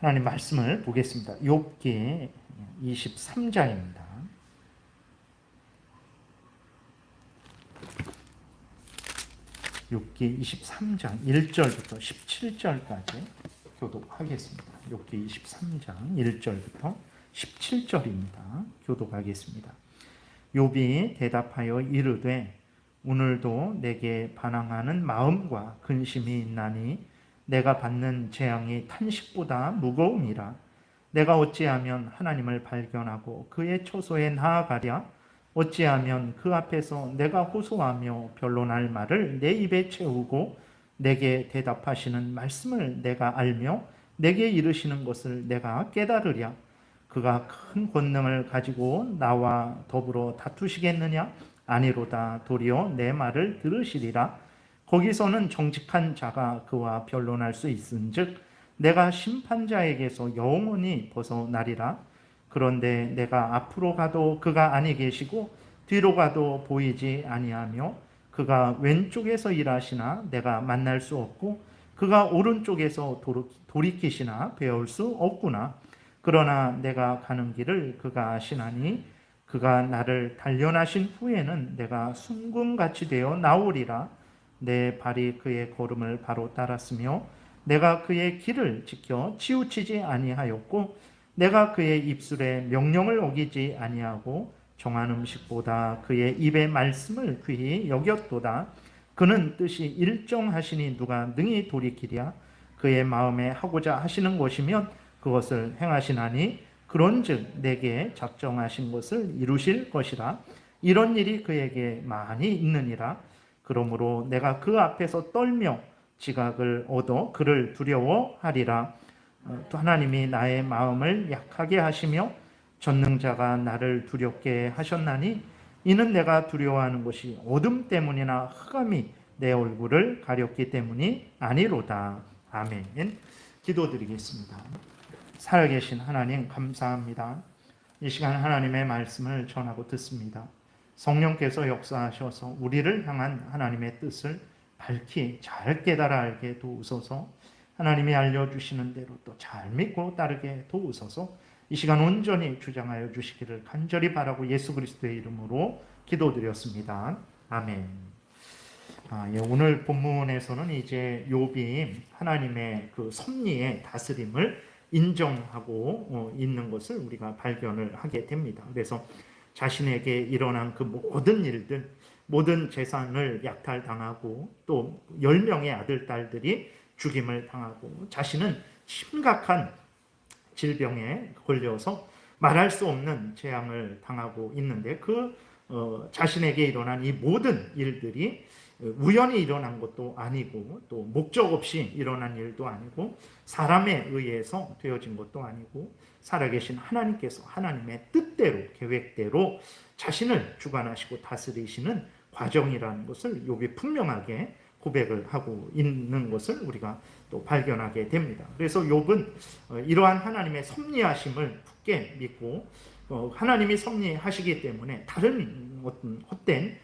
하나님 말씀을 보겠습니다. 욥기 23장입니다. 욥기 23장 1절부터 17절까지 교독하겠습니다. 욥기 23장 1절부터 17절입니다. 교독하겠습니다. 욥이 대답하여 이르되 오늘도 내게 반항하는 마음과 근심이 있나니 내가 받는 재앙이 탄식보다 무거움이라. 내가 어찌하면 하나님을 발견하고 그의 처소에 나아가랴. 어찌하면 그 앞에서 내가 호소하며 변론할 말을 내 입에 채우고 내게 대답하시는 말씀을 내가 알며 내게 이르시는 것을 내가 깨달으랴. 그가 큰 권능을 가지고 나와 더불어 다투시겠느냐? 아니로다. 도리어 내 말을 들으시리라. 거기서는 정직한 자가 그와 변론할 수 있은즉 내가 심판자에게서 영원히 벗어나리라. 그런데 내가 앞으로 가도 그가 아니 계시고 뒤로 가도 보이지 아니하며 그가 왼쪽에서 일하시나 내가 만날 수 없고 그가 오른쪽에서 돌이키시나 배울 수 없구나. 그러나 내가 가는 길을 그가 아시나니 그가 나를 단련하신 후에는 내가 순금같이 되어 나오리라. 내 발이 그의 걸음을 바로 따랐으며 내가 그의 길을 지켜 치우치지 아니하였고 내가 그의 입술에 명령을 어기지 아니하고 정한 음식보다 그의 입의 말씀을 귀히 여겼도다. 그는 뜻이 일정하시니 누가 능히 돌이키랴. 그의 마음에 하고자 하시는 것이면 그것을 행하시나니 그런즉 내게 작정하신 것을 이루실 것이라. 이런 일이 그에게 많이 있느니라. 그러므로 내가 그 앞에서 떨며 지각을 얻어 그를 두려워하리라. 또 하나님이 나의 마음을 약하게 하시며 전능자가 나를 두렵게 하셨나니 이는 내가 두려워하는 것이 어둠 때문이나 흑암이 내 얼굴을 가렸기 때문이 아니로다. 아멘. 기도드리겠습니다. 살아계신 하나님 감사합니다. 이 시간 하나님의 말씀을 전하고 듣습니다. 성령께서 역사하셔서 우리를 향한 하나님의 뜻을 밝히 잘 깨달아 알게 도우소서. 하나님이 알려주시는 대로 또 잘 믿고 따르게 도우소서. 이 시간 온전히 주장하여 주시기를 간절히 바라고 예수 그리스도의 이름으로 기도드렸습니다. 아멘. 오늘 본문에서는 이제 욥이 하나님의 그 섭리의 다스림을 인정하고 있는 것을 우리가 발견을 하게 됩니다. 그래서 자신에게 일어난 그 모든 일들, 모든 재산을 약탈당하고 또 10명의 아들, 딸들이 죽임을 당하고 자신은 심각한 질병에 걸려서 말할 수 없는 재앙을 당하고 있는데 자신에게 일어난 이 모든 일들이 우연히 일어난 것도 아니고 또 목적 없이 일어난 일도 아니고 사람에 의해서 되어진 것도 아니고 살아계신 하나님께서 하나님의 뜻대로 계획대로 자신을 주관하시고 다스리시는 과정이라는 것을 욥이 분명하게 고백을 하고 있는 것을 우리가 또 발견하게 됩니다. 그래서 욥은 이러한 하나님의 섭리하심을 굳게 믿고 하나님이 섭리하시기 때문에 다른 어떤 헛된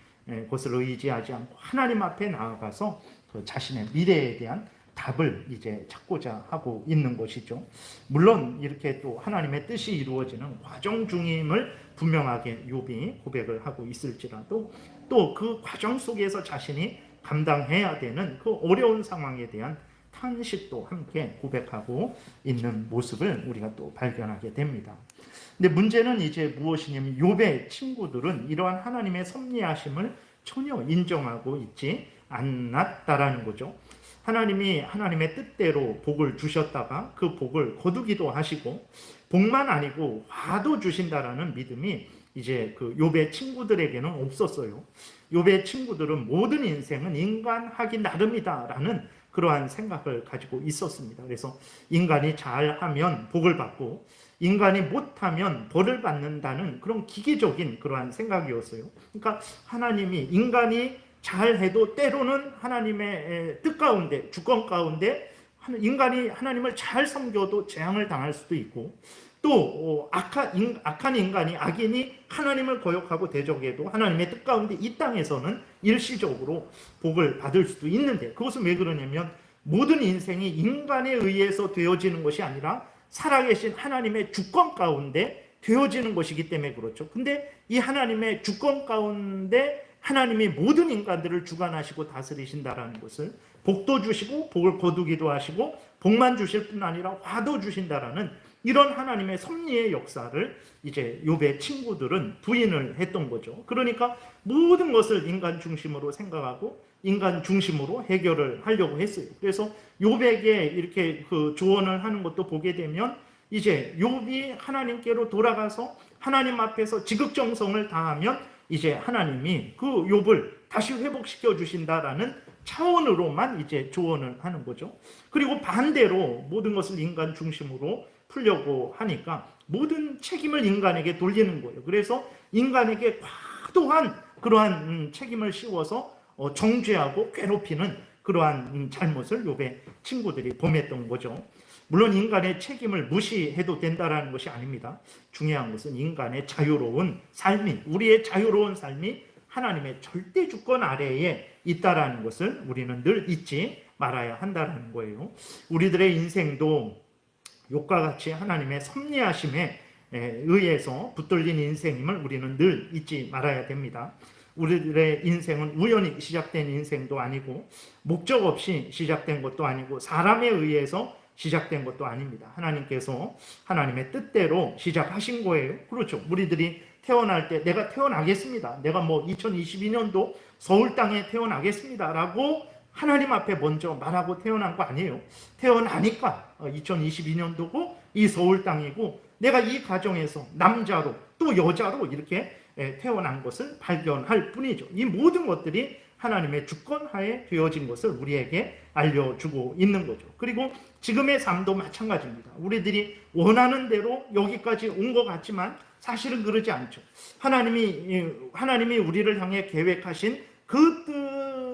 것을 의지하지 않고 하나님 앞에 나아가서 자신의 미래에 대한 답을 이제 찾고자 하고 있는 것이죠. 물론 이렇게 또 하나님의 뜻이 이루어지는 과정 중임을 분명하게 욥이 고백을 하고 있을지라도 또 그 과정 속에서 자신이 감당해야 되는 그 어려운 상황에 대한 탄식도 함께 고백하고 있는 모습을 우리가 또 발견하게 됩니다. 근데 문제는 이제 무엇이냐면 욥의 친구들은 이러한 하나님의 섭리하심을 전혀 인정하고 있지 않았다라는 거죠. 하나님이 하나님의 뜻대로 복을 주셨다가 그 복을 거두기도 하시고 복만 아니고 화도 주신다라는 믿음이 이제 그 욥의 친구들에게는 없었어요. 욥의 친구들은 모든 인생은 인간하기 나름이다라는 그러한 생각을 가지고 있었습니다. 그래서 인간이 잘하면 복을 받고 인간이 못하면 벌을 받는다는 그런 기계적인 그러한 생각이었어요. 그러니까 하나님이 인간이 잘해도 때로는 하나님의 뜻 가운데, 주권 가운데 인간이 하나님을 잘 섬겨도 재앙을 당할 수도 있고 또 악한 인간이 악인이 하나님을 거역하고 대적해도 하나님의 뜻 가운데 이 땅에서는 일시적으로 복을 받을 수도 있는데 그것은 왜 그러냐면 모든 인생이 인간에 의해서 되어지는 것이 아니라 살아계신 하나님의 주권 가운데 되어지는 것이기 때문에 그렇죠. 근데 이 하나님의 주권 가운데 하나님이 모든 인간들을 주관하시고 다스리신다라는 것을, 복도 주시고 복을 거두기도 하시고 복만 주실 뿐 아니라 화도 주신다라는 이런 하나님의 섭리의 역사를 이제 욥의 친구들은 부인을 했던 거죠. 그러니까 모든 것을 인간 중심으로 생각하고 인간 중심으로 해결을 하려고 했어요. 그래서 욥에게 이렇게 그 조언을 하는 것도 보게 되면 이제 욥이 하나님께로 돌아가서 하나님 앞에서 지극정성을 다하면 이제 하나님이 그 욥을 다시 회복시켜 주신다라는 차원으로만 이제 조언을 하는 거죠. 그리고 반대로 모든 것을 인간 중심으로 풀려고 하니까 모든 책임을 인간에게 돌리는 거예요. 그래서 인간에게 과도한 그러한 책임을 씌워서 정죄하고 괴롭히는 그러한 잘못을 욥의 친구들이 범했던 거죠. 물론 인간의 책임을 무시해도 된다는 것이 아닙니다. 중요한 것은 인간의 자유로운 삶이, 우리의 자유로운 삶이 하나님의 절대 주권 아래에 있다라는 것을 우리는 늘 잊지 말아야 한다는 거예요. 우리들의 인생도 욥과 같이 하나님의 섭리하심에 의해서 붙들린 인생임을 우리는 늘 잊지 말아야 됩니다. 우리들의 인생은 우연히 시작된 인생도 아니고 목적 없이 시작된 것도 아니고 사람에 의해서 시작된 것도 아닙니다. 하나님께서 하나님의 뜻대로 시작하신 거예요. 그렇죠. 우리들이 태어날 때 내가 태어나겠습니다. 내가 뭐 2022년도 서울 땅에 태어나겠습니다. 라고 하나님 앞에 먼저 말하고 태어난 거 아니에요. 태어나니까 2022년도고 이 서울 땅이고 내가 이 가정에서 남자로 또 여자로 이렇게 태어난 것을 발견할 뿐이죠. 이 모든 것들이 하나님의 주권하에 되어진 것을 우리에게 알려주고 있는 거죠. 그리고 지금의 삶도 마찬가지입니다. 우리들이 원하는 대로 여기까지 온 것 같지만 사실은 그러지 않죠. 하나님이 우리를 향해 계획하신 그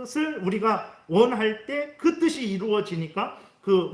뜻을 우리가 원할 때 그 뜻이 이루어지니까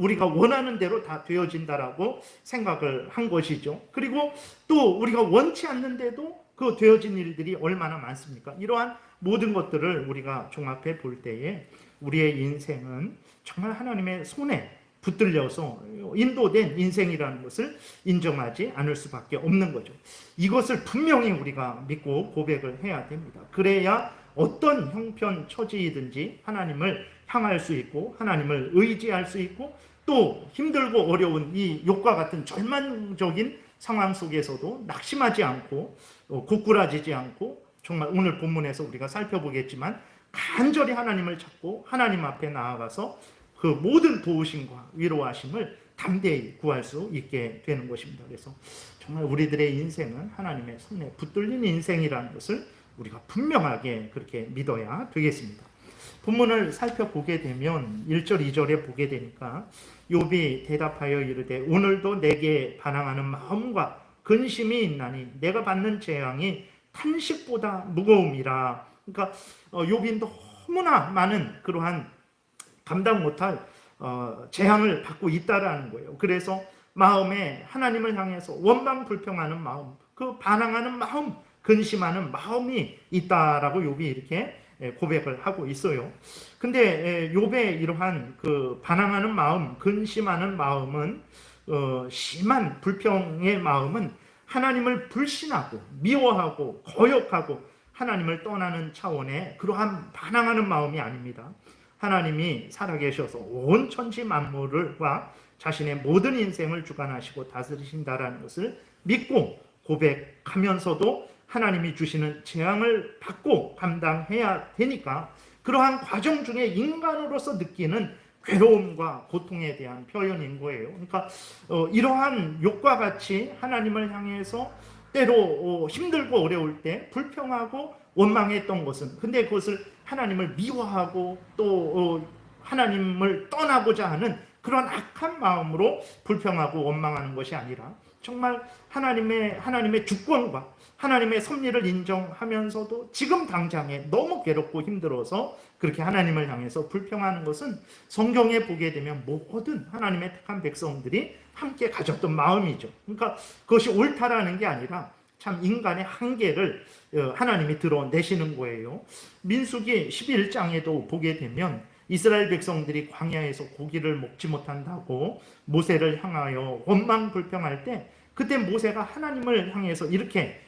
우리가 원하는 대로 다 되어진다라고 생각을 한 것이죠. 그리고 또 우리가 원치 않는데도 그 되어진 일들이 얼마나 많습니까? 이러한 모든 것들을 우리가 종합해 볼 때에 우리의 인생은 정말 하나님의 손에 붙들려서 인도된 인생이라는 것을 인정하지 않을 수밖에 없는 거죠. 이것을 분명히 우리가 믿고 고백을 해야 됩니다. 그래야 어떤 형편 처지이든지 하나님을 향할 수 있고 하나님을 의지할 수 있고 또 힘들고 어려운 이 욥과 같은 절망적인 상황 속에서도 낙심하지 않고 고꾸라지지 않고 정말 오늘 본문에서 우리가 살펴보겠지만 간절히 하나님을 찾고 하나님 앞에 나아가서 그 모든 도우심과 위로하심을 담대히 구할 수 있게 되는 것입니다. 그래서 정말 우리들의 인생은 하나님의 손에 붙들린 인생이라는 것을 우리가 분명하게 그렇게 믿어야 되겠습니다. 본문을 살펴보게 되면 1절, 2절에 보게 되니까 욥이 대답하여 이르되 오늘도 내게 반항하는 마음과 근심이 있나니 내가 받는 재앙이 탄식보다 무거움이라. 그러니까 욥이 너무나 많은 그러한 감당 못할 재앙을 받고 있다라는 거예요. 그래서 마음에 하나님을 향해서 원망 불평하는 마음, 그 반항하는 마음, 근심하는 마음이 있다라고 욥이 이렇게 고백을 하고 있어요. 근데 욥의 이러한 그 반항하는 마음, 근심하는 마음은 심한 불평의 마음은 하나님을 불신하고 미워하고 거역하고 하나님을 떠나는 차원의 그러한 반항하는 마음이 아닙니다. 하나님이 살아계셔서 온 천지 만물과 자신의 모든 인생을 주관하시고 다스리신다라는 것을 믿고 고백하면서도 하나님이 주시는 재앙을 받고 감당해야 되니까 그러한 과정 중에 인간으로서 느끼는 괴로움과 고통에 대한 표현인 거예요. 그러니까 이러한 욥과 같이 하나님을 향해서 때로 힘들고 어려울 때 불평하고 원망했던 것은, 근데 그것을 하나님을 미워하고 또 하나님을 떠나고자 하는 그런 악한 마음으로 불평하고 원망하는 것이 아니라 정말 하나님의 주권과 하나님의 섭리를 인정하면서도 지금 당장에 너무 괴롭고 힘들어서 그렇게 하나님을 향해서 불평하는 것은 성경에 보게 되면 모든 하나님의 택한 백성들이 함께 가졌던 마음이죠. 그러니까 그것이 옳다라는 게 아니라 참 인간의 한계를 하나님이 드러내시는 거예요. 민수기 11장에도 보게 되면 이스라엘 백성들이 광야에서 고기를 먹지 못한다고 모세를 향하여 원망불평할 때, 그때 모세가 하나님을 향해서 이렇게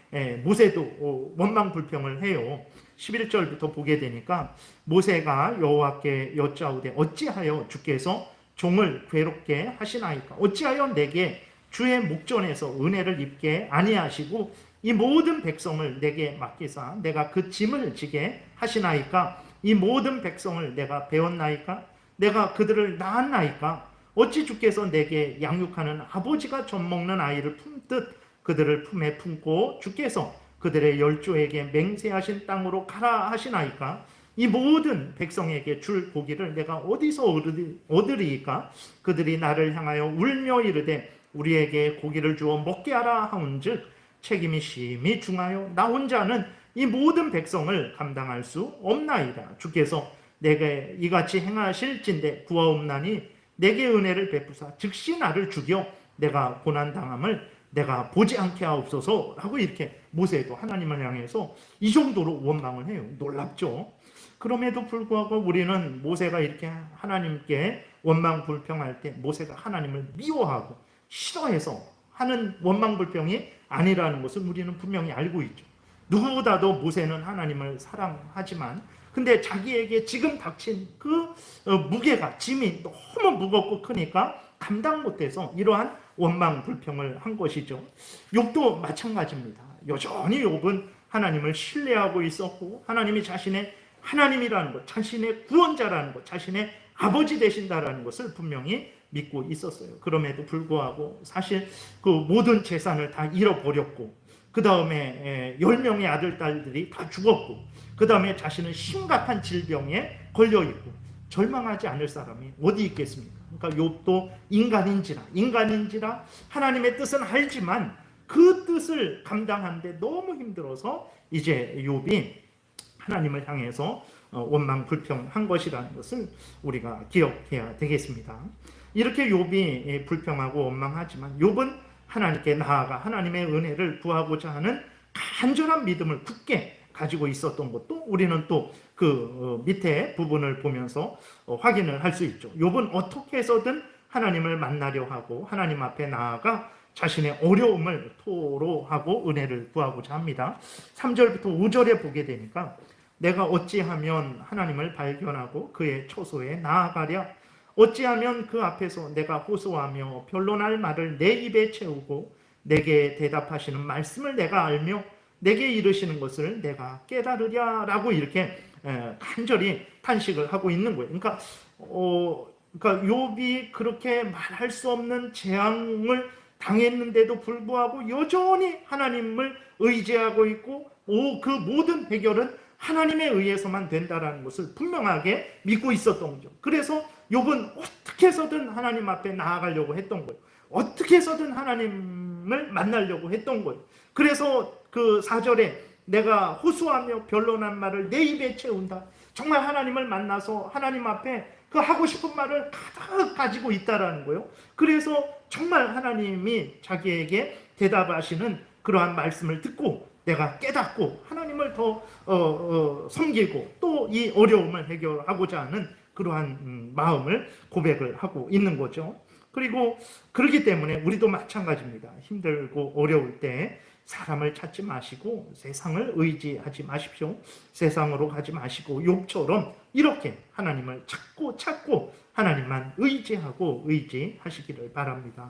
모세도 원망불평을 해요. 11절부터 보게 되니까 모세가 여호와께 여짜오되 어찌하여 주께서 종을 괴롭게 하시나이까? 어찌하여 내게 주의 목전에서 은혜를 입게 아니하시고 이 모든 백성을 내게 맡기사 내가 그 짐을 지게 하시나이까? 이 모든 백성을 내가 배웠나이까? 내가 그들을 낳았나이까? 어찌 주께서 내게 양육하는 아버지가 젖먹는 아이를 품듯 그들을 품에 품고 주께서 그들의 열조에게 맹세하신 땅으로 가라 하시나이까? 이 모든 백성에게 줄 고기를 내가 어디서 얻으리이까? 그들이 나를 향하여 울며 이르되 우리에게 고기를 주어 먹게 하라 하온즉 책임이 심히 중하여 나 혼자는 이 모든 백성을 감당할 수 없나이다. 주께서 내게 이같이 행하실진대 구하옵나니 내게 은혜를 베푸사 즉시 나를 죽여 내가 고난당함을 내가 보지 않게 하옵소서라고 이렇게 모세도 하나님을 향해서 이 정도로 원망을 해요. 놀랍죠? 그럼에도 불구하고 우리는 모세가 이렇게 하나님께 원망불평할 때 모세가 하나님을 미워하고 싫어해서 하는 원망불평이 아니라는 것을 우리는 분명히 알고 있죠. 누구보다도 모세는 하나님을 사랑하지만 근데 자기에게 지금 닥친 그 무게가 짐이 너무 무겁고 크니까 감당 못해서 이러한 원망불평을 한 것이죠. 욥도 마찬가지입니다. 여전히 욥은 하나님을 신뢰하고 있었고 하나님이 자신의 하나님이라는 것, 자신의 구원자라는 것, 자신의 아버지 되신다라는 것을 분명히 믿고 있었어요. 그럼에도 불구하고 사실 그 모든 재산을 다 잃어버렸고 그 다음에 10명의 아들, 딸들이 다 죽었고 그 다음에 자신은 심각한 질병에 걸려있고 절망하지 않을 사람이 어디 있겠습니까? 그러니까 욥도 인간인지라 하나님의 뜻은 알지만 그 뜻을 감당하는데 너무 힘들어서 이제 욥이 하나님을 향해서 원망불평한 것이라는 것을 우리가 기억해야 되겠습니다. 이렇게 욥이 불평하고 원망하지만 욥은 하나님께 나아가 하나님의 은혜를 구하고자 하는 간절한 믿음을 굳게 가지고 있었던 것도 우리는 또 그 밑에 부분을 보면서 확인을 할 수 있죠. 욥은 어떻게 해서든 하나님을 만나려 하고 하나님 앞에 나아가 자신의 어려움을 토로하고 은혜를 구하고자 합니다. 3절부터 5절에 보게 되니까 내가 어찌하면 하나님을 발견하고 그의 처소에 나아가랴? 어찌하면 그 앞에서 내가 호소하며 변론할 말을 내 입에 채우고 내게 대답하시는 말씀을 내가 알며 내게 이르시는 것을 내가 깨달으랴? 라고 이렇게 간절히 탄식을 하고 있는 거예요. 그러니까 욥이 그렇게 말할 수 없는 재앙을 당했는데도 불구하고 여전히 하나님을 의지하고 있고 그 모든 해결은 하나님에 의해서만 된다는 것을 분명하게 믿고 있었던 거죠. 그래서 욥은 어떻게 해서든 하나님 앞에 나아가려고 했던 거예요. 어떻게 해서든 하나님을 만나려고 했던 거예요. 그래서 그 4절에 내가 호소하며 변론한 말을 내 입에 채운다. 정말 하나님을 만나서 하나님 앞에 그 하고 싶은 말을 가득 가지고 있다라는 거예요. 그래서 정말 하나님이 자기에게 대답하시는 그러한 말씀을 듣고 내가 깨닫고 하나님을 더 섬기고 또 이 어려움을 해결하고자 하는 그러한 마음을 고백을 하고 있는 거죠. 그리고 그렇기 때문에 우리도 마찬가지입니다. 힘들고 어려울 때 사람을 찾지 마시고 세상을 의지하지 마십시오. 세상으로 가지 마시고 욥처럼 이렇게 하나님을 찾고 하나님만 의지하시기를 바랍니다.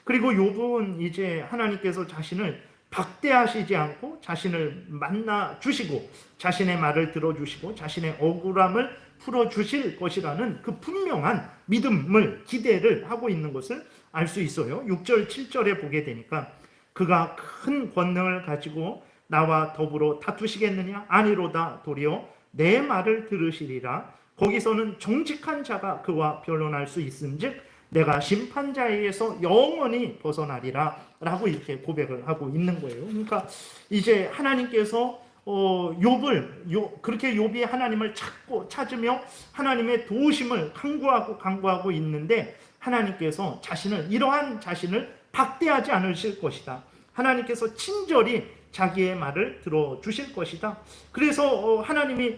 그리고 욥은 이제 하나님께서 자신을 박대하시지 않고 자신을 만나 주시고 자신의 말을 들어주시고 자신의 억울함을 풀어주실 것이라는 그 분명한 믿음을 기대를 하고 있는 것을 알 수 있어요. 6절 7절에 보게 되니까 그가 큰 권능을 가지고 나와 더불어 다투시겠느냐? 아니로다. 도리어 내 말을 들으시리라. 거기서는 정직한 자가 그와 변론할 수 있은즉 내가 심판자에게서 영원히 벗어나리라 라고 이렇게 고백을 하고 있는 거예요. 그러니까 이제 하나님께서 그렇게 욥이 하나님을 찾으며 하나님의 도우심을 간구하고 있는데 하나님께서 이러한 자신을 박대하지 않으실 것이다. 하나님께서 친절히 자기의 말을 들어주실 것이다. 그래서 하나님이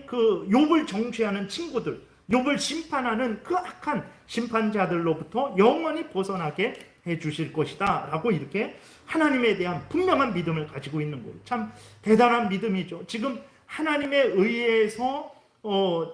그 욥을 정죄하는 친구들, 욥을 심판하는 그 악한 심판자들로부터 영원히 벗어나게 해주실 것이다 라고 이렇게 하나님에 대한 분명한 믿음을 가지고 있는 거예요. 참 대단한 믿음이죠. 지금 하나님에 의해서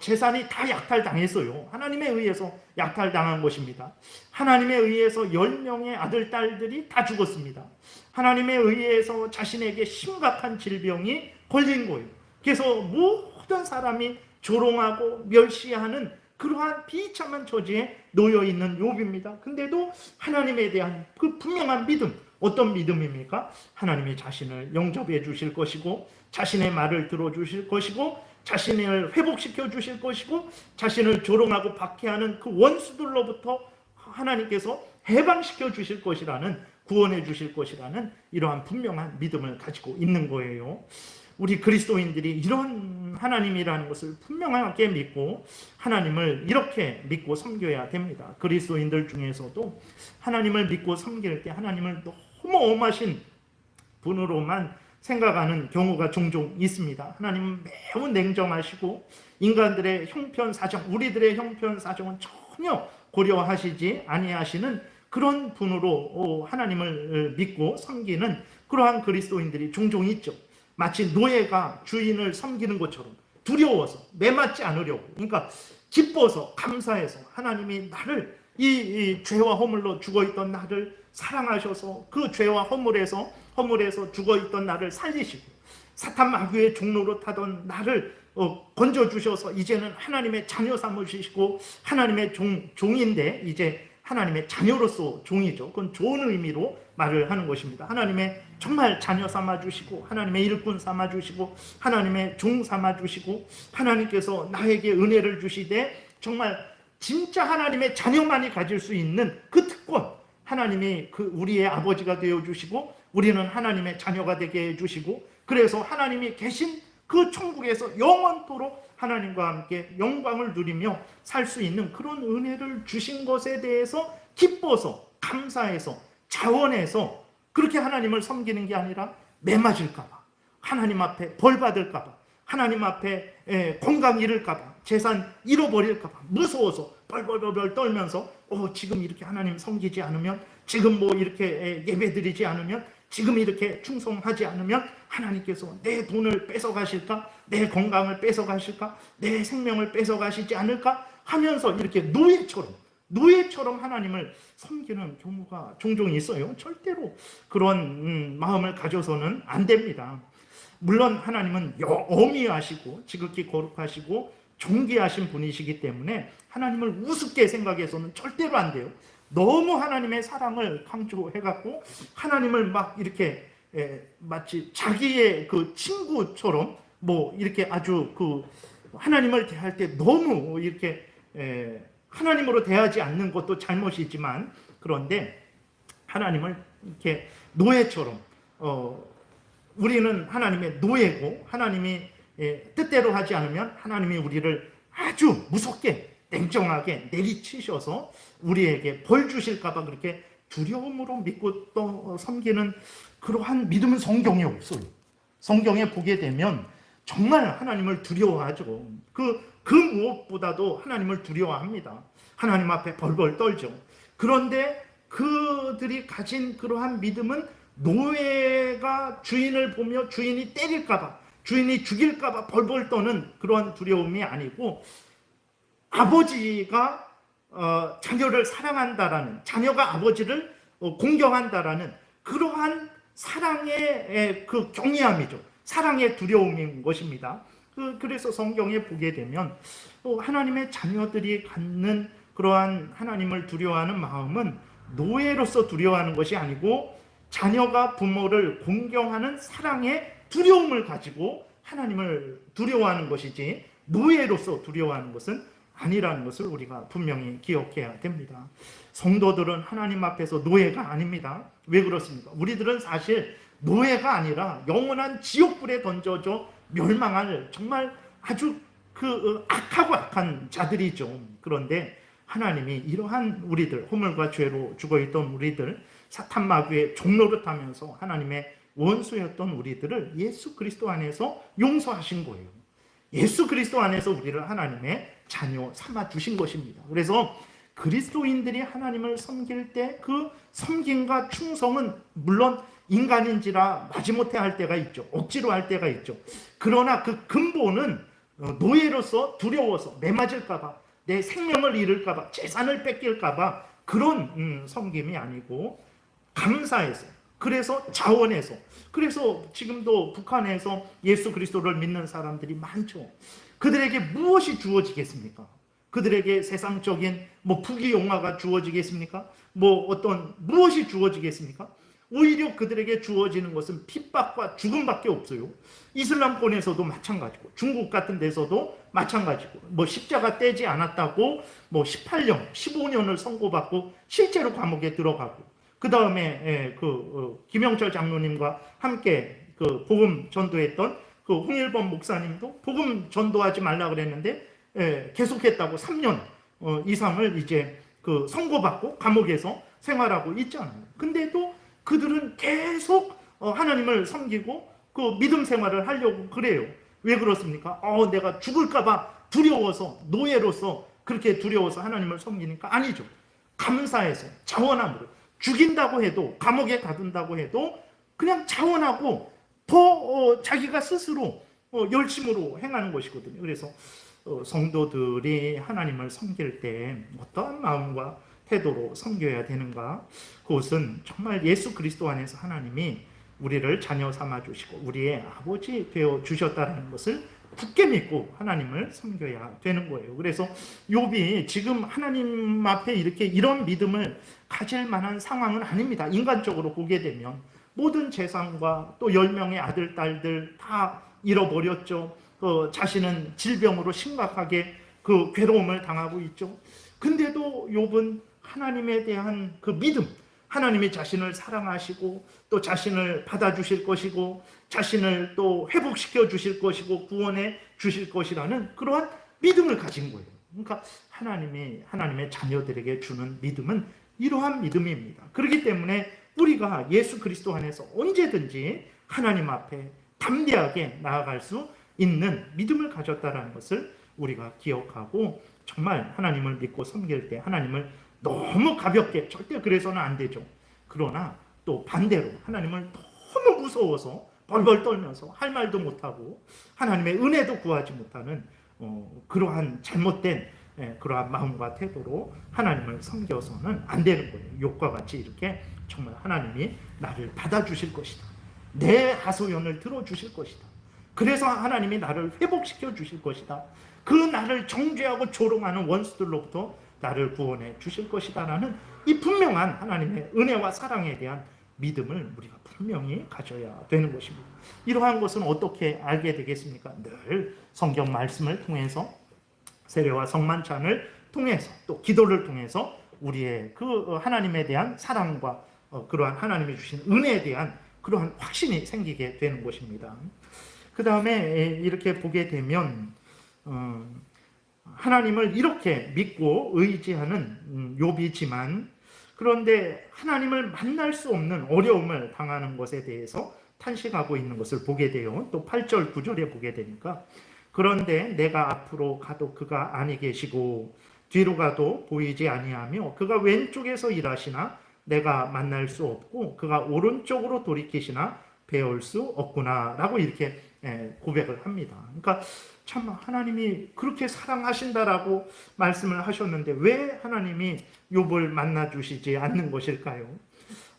재산이 다 약탈당했어요. 하나님에 의해서 약탈당한 것입니다. 하나님에 의해서 10명의 아들, 딸들이 다 죽었습니다. 하나님에 의해서 자신에게 심각한 질병이 걸린 거예요. 그래서 모든 사람이 조롱하고 멸시하는 그러한 비참한 처지에 놓여있는 욥입니다. 근데도 하나님에 대한 그 분명한 믿음, 어떤 믿음입니까? 하나님이 자신을 영접해 주실 것이고 자신의 말을 들어주실 것이고 자신을 회복시켜 주실 것이고 자신을 조롱하고 박해하는 그 원수들로부터 하나님께서 해방시켜 주실 것이라는, 구원해 주실 것이라는 이러한 분명한 믿음을 가지고 있는 거예요. 우리 그리스도인들이 이런 하나님이라는 것을 분명하게 믿고 하나님을 이렇게 믿고 섬겨야 됩니다. 그리스도인들 중에서도 하나님을 믿고 섬길 때 하나님을 너무 엄하신 분으로만 생각하는 경우가 종종 있습니다. 하나님은 매우 냉정하시고 인간들의 형편 사정, 우리들의 형편 사정은 전혀 고려하시지 아니하시는 그런 분으로 하나님을 믿고 섬기는 그러한 그리스도인들이 종종 있죠. 마치 노예가 주인을 섬기는 것처럼 두려워서 매맞지 않으려고, 그러니까 기뻐서 감사해서 하나님이 나를 이 죄와 허물로 죽어있던 나를 사랑하셔서 그 죄와 허물에서 죽어있던 나를 살리시고 사탄 마귀의 종로로 타던 나를 건져주셔서 이제는 하나님의 자녀 삼으시고 하나님의 종인데 이제 하나님의 자녀로서 종이죠. 그건 좋은 의미로 말을 하는 것입니다. 하나님의 정말 자녀 삼아주시고 하나님의 일꾼 삼아주시고 하나님의 종 삼아주시고 하나님께서 나에게 은혜를 주시되 정말 진짜 하나님의 자녀만이 가질 수 있는 그 특권, 하나님이 그 우리의 아버지가 되어주시고 우리는 하나님의 자녀가 되게 해주시고 그래서 하나님이 계신 그 천국에서 영원토록 하나님과 함께 영광을 누리며 살 수 있는 그런 은혜를 주신 것에 대해서 기뻐서 감사해서 자원해서 그렇게 하나님을 섬기는 게 아니라 매맞을까 봐, 하나님 앞에 벌 받을까 봐, 하나님 앞에 건강 잃을까 봐, 재산 잃어버릴까 봐 무서워서 벌벌벌 떨면서 지금 이렇게 하나님 섬기지 않으면, 지금 뭐 이렇게 예배드리지 않으면, 지금 이렇게 충성하지 않으면 하나님께서 내 돈을 뺏어가실까? 내 건강을 뺏어가실까? 내 생명을 뺏어가시지 않을까? 하면서 이렇게 노예처럼 하나님을 섬기는 경우가 종종 있어요. 절대로 그런 마음을 가져서는 안 됩니다. 물론 하나님은 어미하시고 지극히 거룩하시고 존귀하신 분이시기 때문에 하나님을 우습게 생각해서는 절대로 안 돼요. 너무 하나님의 사랑을 강조해갖고 하나님을 막 이렇게 마치 자기의 그 친구처럼 뭐 이렇게 아주 그 하나님을 대할 때 너무 이렇게 하나님으로 대하지 않는 것도 잘못이지만, 그런데 하나님을 이렇게 노예처럼 우리는 하나님의 노예고 하나님이 뜻대로 하지 않으면 하나님이 우리를 아주 무섭게 냉정하게 내리치셔서 우리에게 벌 주실까 봐 그렇게 두려움으로 믿고 또 섬기는 그러한 믿음은 성경에 없어요. 성경에 보게 되면 정말 하나님을 두려워하죠. 그 무엇보다도 하나님을 두려워합니다. 하나님 앞에 벌벌 떨죠. 그런데 그들이 가진 그러한 믿음은 노예가 주인을 보며 주인이 때릴까 봐, 주인이 죽일까 봐 벌벌 떠는 그런 두려움이 아니고, 아버지가 자녀를 사랑한다라는, 자녀가 아버지를 공경한다라는 그러한 사랑의 그 경외함이죠. 사랑의 두려움인 것입니다. 그래서 성경에 보게 되면 하나님의 자녀들이 갖는 그러한 하나님을 두려워하는 마음은 노예로서 두려워하는 것이 아니고 자녀가 부모를 공경하는 사랑의 두려움을 가지고 하나님을 두려워하는 것이지 노예로서 두려워하는 것은 아니라는 것을 우리가 분명히 기억해야 됩니다. 성도들은 하나님 앞에서 노예가 아닙니다. 왜 그렇습니까? 우리들은 사실 노예가 아니라 영원한 지옥불에 던져져 멸망할 정말 아주 악하고 악한 자들이죠. 그런데 하나님이 이러한 우리들, 허물과 죄로 죽어있던 우리들, 사탄 마귀의 종노릇하면서 하나님의 원수였던 우리들을 예수 그리스도 안에서 용서하신 거예요. 예수 그리스도 안에서 우리를 하나님의 자녀 삼아 주신 것입니다. 그래서 그리스도인들이 하나님을 섬길 때 그 섬김과 충성은 물론 인간인지라 마지못해 할 때가 있죠. 억지로 할 때가 있죠. 그러나 그 근본은 노예로서 두려워서 매맞을까봐, 내 생명을 잃을까봐, 재산을 뺏길까봐 그런 섬김이 아니고 감사해서, 그래서 자원해서, 그래서 지금도 북한에서 예수 그리스도를 믿는 사람들이 많죠. 그들에게 무엇이 주어지겠습니까? 그들에게 세상적인 부귀영화가 주어지겠습니까? 무엇이 주어지겠습니까? 오히려 그들에게 주어지는 것은 핍박과 죽음밖에 없어요. 이슬람권에서도 마찬가지고, 중국 같은 데서도 마찬가지고, 십자가 떼지 않았다고 18년, 15년을 선고받고 실제로 감옥에 들어가고, 그 다음에 김영철 장로님과 함께 복음 전도했던 홍일범 목사님도 복음 전도하지 말라 그랬는데 계속했다고 3년 이상을 이제 선고받고 감옥에서 생활하고 있잖아요. 근데도 그들은 계속 하나님을 섬기고 믿음 생활을 하려고 그래요. 왜 그렇습니까? 내가 죽을까봐 두려워서, 노예로서 그렇게 두려워서 하나님을 섬기니까? 아니죠. 감사해서, 자원함으로. 죽인다고 해도, 감옥에 가둔다고 해도 그냥 자원하고 더 자기가 스스로 열심으로 행하는 것이거든요. 그래서 성도들이 하나님을 섬길 때 어떠한 마음과 태도로 섬겨야 되는가? 그것은 정말 예수 그리스도 안에서 하나님이 우리를 자녀 삼아 주시고 우리의 아버지 되어 주셨다는 것을 굳게 믿고 하나님을 섬겨야 되는 거예요. 그래서 욥이 지금 하나님 앞에 이런 믿음을 가질 만한 상황은 아닙니다. 인간적으로 보게 되면 모든 재산과 또 10명의 아들, 딸들 다 잃어버렸죠. 자신은 질병으로 심각하게 괴로움을 당하고 있죠. 근데도 욥은 하나님에 대한 믿음, 하나님이 자신을 사랑하시고 또 자신을 받아주실 것이고 자신을 또 회복시켜 주실 것이고 구원해 주실 것이라는 그러한 믿음을 가진 거예요. 그러니까 하나님의 자녀들에게 주는 믿음은 이러한 믿음입니다. 그렇기 때문에 우리가 예수 그리스도 안에서 언제든지 하나님 앞에 담대하게 나아갈 수 있는 믿음을 가졌다는 것을 우리가 기억하고 정말 하나님을 믿고 섬길 때 하나님을 너무 가볍게, 절대 그래서는 안 되죠. 그러나 또 반대로 하나님을 너무 무서워서 벌벌 떨면서 할 말도 못하고 하나님의 은혜도 구하지 못하는 그러한 잘못된 그러한 마음과 태도로 하나님을 섬겨서는 안 되는 거예요. 욥과 같이 이렇게 정말 하나님이 나를 받아주실 것이다. 내 하소연을 들어주실 것이다. 그래서 하나님이 나를 회복시켜 주실 것이다. 그 나를 정죄하고 조롱하는 원수들로부터 나를 구원해 주실 것이다라는 이 분명한 하나님의 은혜와 사랑에 대한 믿음을 우리가 분명히 가져야 되는 것입니다. 이러한 것은 어떻게 알게 되겠습니까? 늘 성경 말씀을 통해서, 세례와 성만찬을 통해서, 또 기도를 통해서 우리의 하나님에 대한 사랑과 그러한 하나님이 주신 은혜에 대한 그러한 확신이 생기게 되는 것입니다. 그 다음에 이렇게 보게 되면 하나님을 이렇게 믿고 의지하는 욥이지만, 그런데 하나님을 만날 수 없는 어려움을 당하는 것에 대해서 탄식하고 있는 것을 보게 돼요. 또 8절 9절에 보게 되니까, 그런데 내가 앞으로 가도 그가 아니 계시고 뒤로 가도 보이지 아니하며 그가 왼쪽에서 일하시나 내가 만날 수 없고 그가 오른쪽으로 돌이키시나 배울 수 없구나 라고 이렇게 고백을 합니다. 그러니까 참 하나님이 그렇게 사랑하신다라고 말씀을 하셨는데 왜 하나님이 욥을 만나 주시지 않는 것일까요?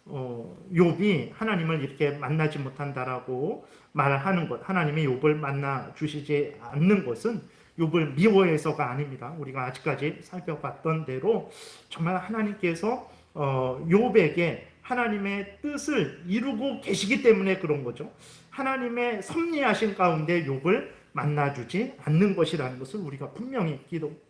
욥이 하나님을 이렇게 만나지 못한다라고 말하는 것, 하나님이 욥을 만나 주시지 않는 것은 욥을 미워해서가 아닙니다. 우리가 아직까지 살펴봤던 대로 정말 하나님께서 욥에게 하나님의 뜻을 이루고 계시기 때문에 그런 거죠. 하나님의 섭리하신 가운데 욥을 만나주지 않는 것이라는 것을 우리가 분명히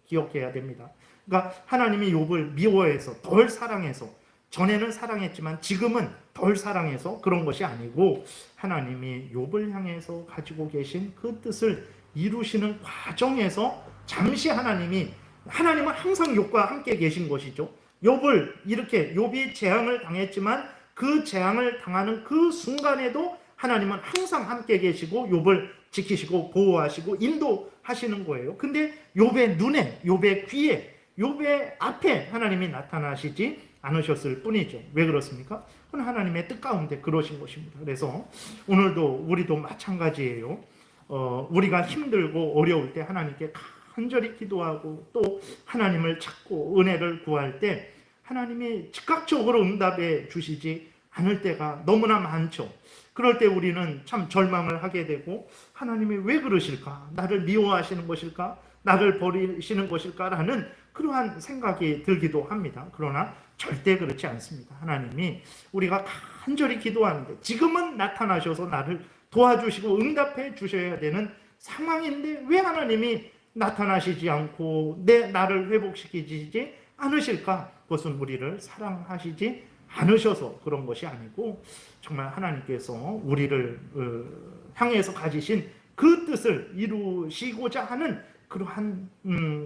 기억해야 됩니다. 그러니까 하나님이 욥을 미워해서, 덜 사랑해서, 전에는 사랑했지만 지금은 덜 사랑해서 그런 것이 아니고 하나님이 욥을 향해서 가지고 계신 그 뜻을 이루시는 과정에서 잠시 하나님은 항상 욥과 함께 계신 것이죠. 욥이 재앙을 당했지만 그 재앙을 당하는 그 순간에도 하나님은 항상 함께 계시고 욥을 지키시고 보호하시고 인도하시는 거예요. 근데 욥의 눈에, 욥의 귀에, 욥의 앞에 하나님이 나타나시지 않으셨을 뿐이죠. 왜 그렇습니까? 그건 하나님의 뜻 가운데 그러신 것입니다. 그래서 오늘도 우리도 마찬가지예요. 우리가 힘들고 어려울 때 하나님께 간절히 기도하고 또 하나님을 찾고 은혜를 구할 때 하나님이 즉각적으로 응답해 주시지 않을 때가 너무나 많죠. 그럴 때 우리는 참 절망을 하게 되고 하나님이 왜 그러실까? 나를 미워하시는 것일까? 나를 버리시는 것일까라는 그러한 생각이 들기도 합니다. 그러나 절대 그렇지 않습니다. 하나님이 우리가 간절히 기도하는데 지금은 나타나셔서 나를 도와주시고 응답해 주셔야 되는 상황인데 왜 하나님이 나타나시지 않고 나를 회복시키지 않으실까? 그것은 우리를 사랑하시지 않으셔서 그런 것이 아니고 정말 하나님께서 우리를 향해서 가지신 그 뜻을 이루시고자 하는 그러한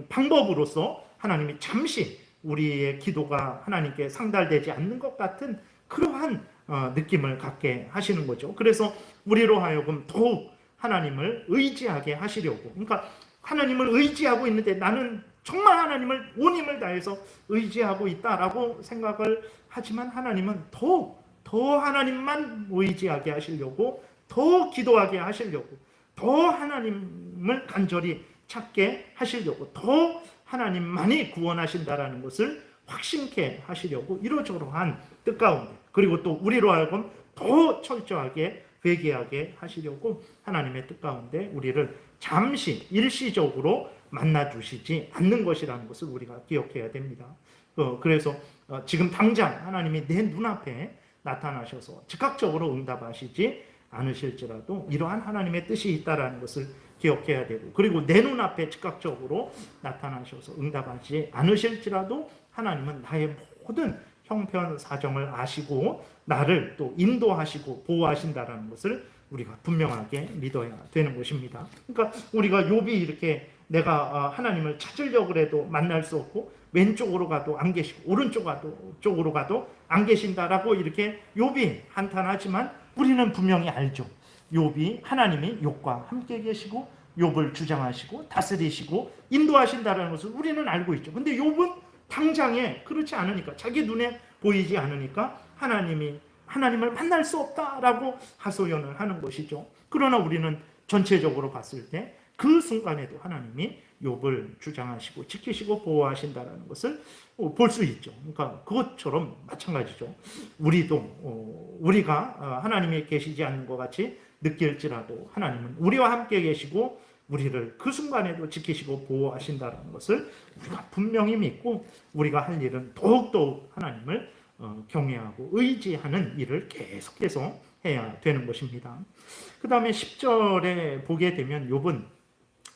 방법으로서 하나님이 잠시 우리의 기도가 하나님께 상달되지 않는 것 같은 그러한 느낌을 갖게 하시는 거죠. 그래서 우리로 하여금 더욱 하나님을 의지하게 하시려고, 그러니까 하나님을 의지하고 있는데 나는 정말 하나님을 온 힘을 다해서 의지하고 있다라고 생각을 하지만 하나님은 더 하나님만 의지하게 하시려고, 더 기도하게 하시려고, 더 하나님을 간절히 찾게 하시려고, 더 하나님만이 구원하신다라는 것을 확신케 하시려고 이러저러한 뜻 가운데, 그리고 또 우리로 하여금 더 철저하게 회개하게 하시려고 하나님의 뜻 가운데 우리를 잠시 일시적으로 만나주시지 않는 것이라는 것을 우리가 기억해야 됩니다. 그래서 지금 당장 하나님이 내 눈앞에 나타나셔서 즉각적으로 응답하시지 않으실지라도 이러한 하나님의 뜻이 있다는 것을 기억해야 되고, 그리고 내 눈앞에 즉각적으로 나타나셔서 응답하지 않으실지라도 하나님은 나의 모든 형편 사정을 아시고 나를 또 인도하시고 보호하신다는 것을 우리가 분명하게 믿어야 되는 것입니다. 그러니까 우리가 욥이 이렇게 내가 하나님을 찾으려고 해도 만날 수 없고 왼쪽으로 가도 안 계시고 오른쪽으로 가도 안 계신다라고 이렇게 욥이 한탄하지만 우리는 분명히 알죠. 욥이 하나님이 욥과 함께 계시고 욥을 주장하시고 다스리시고 인도하신다는 것을 우리는 알고 있죠. 근데 욥은 당장에 그렇지 않으니까, 자기 눈에 보이지 않으니까 하나님을 만날 수 없다라고 하소연을 하는 것이죠. 그러나 우리는 전체적으로 봤을 때 그 순간에도 하나님이 욥을 주장하시고 지키시고 보호하신다는 것을 볼 수 있죠. 그러니까 그것처럼 마찬가지죠. 우리가 하나님이 계시지 않는 것 같이 느낄지라도 하나님은 우리와 함께 계시고 우리를 그 순간에도 지키시고 보호하신다는 것을 우리가 분명히 믿고 우리가 할 일은 더욱더욱 하나님을 경외하고 의지하는 일을 계속해서 해야 되는 것입니다. 그 다음에 10절에 보게 되면 욥은